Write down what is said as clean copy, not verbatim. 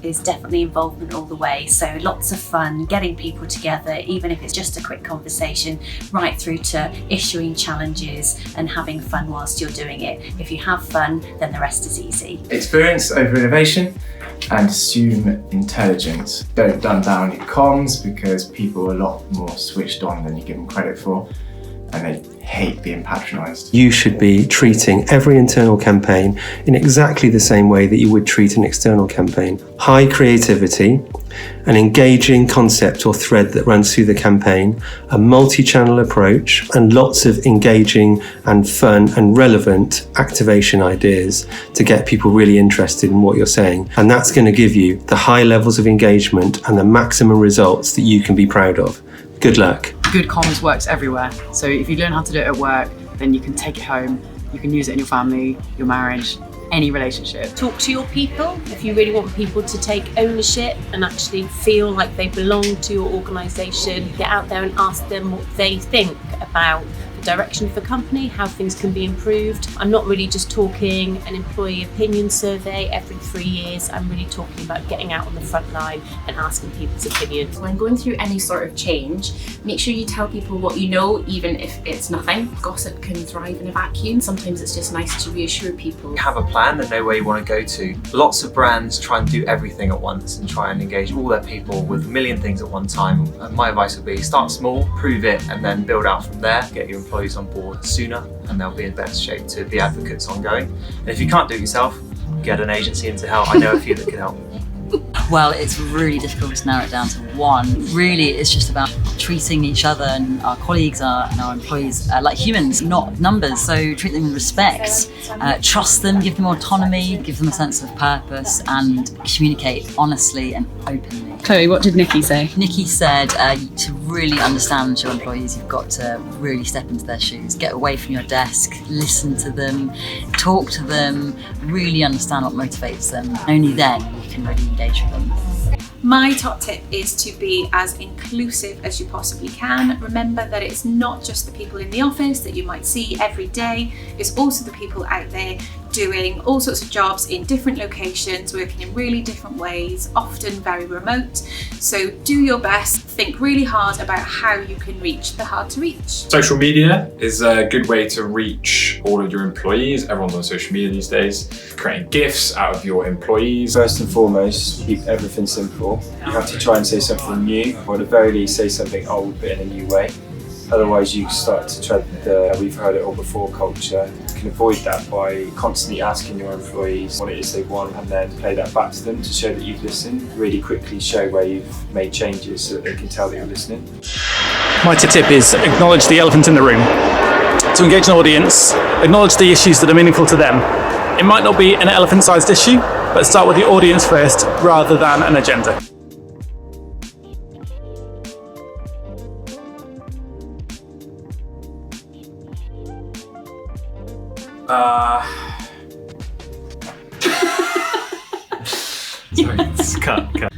is definitely involvement all the way. So lots of fun, getting people together, even if it's just a quick conversation, right through to issuing challenges and having fun whilst you're doing it. If you have fun, then the rest is easy. Experience over innovation and assume intelligence. Don't dumb down your comms because people are a lot more switched on than you give them credit for, and they hate being patronised. You should be treating every internal campaign in exactly the same way that you would treat an external campaign. High creativity, an engaging concept or thread that runs through the campaign, a multi-channel approach, and lots of engaging and fun and relevant activation ideas to get people really interested in what you're saying. And that's going to give you the high levels of engagement and the maximum results that you can be proud of. Good luck. Good comms works everywhere. So if you learn how to do it at work, then you can take it home. You can use it in your family, your marriage, any relationship. Talk to your people if you really want people to take ownership and actually feel like they belong to your organisation. Get out there and ask them what they think about the direction of the company, how things can be improved. I'm not really just talking an employee opinion survey every 3 years. I'm really talking about getting out on the front line and asking people's opinions. When going through any sort of change, make sure you tell people what you know, even if it's nothing. Gossip can thrive in a vacuum. Sometimes it's just nice to reassure people. Have a plan and know where you want to go to. Lots of brands try and do everything at once and try and engage all their people with a million things at one time. And my advice would be start small, prove it, and then build out from there. Get your employees on board sooner and they'll be in better shape to be advocates ongoing. And if you can't do it yourself, get an agency in to help. I know a few that can help. Well, it's really difficult to narrow it down to one. Really, it's just about treating each other and our colleagues and our employees like humans, not numbers. So treat them with respect, trust them, give them autonomy, give them a sense of purpose, and communicate honestly and openly. Chloe, what did Nikki say? Nikki said to really understand your employees, you've got to really step into their shoes, get away from your desk, listen to them, talk to them, really understand what motivates them. Only then you can really engage with them. My top tip is to be as inclusive as you possibly can. Remember that it's not just the people in the office that you might see every day, it's also the people out there doing all sorts of jobs in different locations, working in really different ways, often very remote. So do your best, think really hard about how you can reach the hard to reach. Social media is a good way to reach all of your employees. Everyone's on social media these days. Creating GIFs out of your employees. First and foremost, keep everything simple. You have to try and say something new, or at the very least say something old but in a new way. Otherwise you start to tread the we've heard it all before culture. You can avoid that by constantly asking your employees what it is they want and then play that back to them to show that you've listened. Really quickly show where you've made changes so that they can tell that you're listening. My tip is acknowledge the elephant in the room. To engage an audience, acknowledge the issues that are meaningful to them. It might not be an elephant-sized issue, but start with the audience first rather than an agenda. Sorry, cut.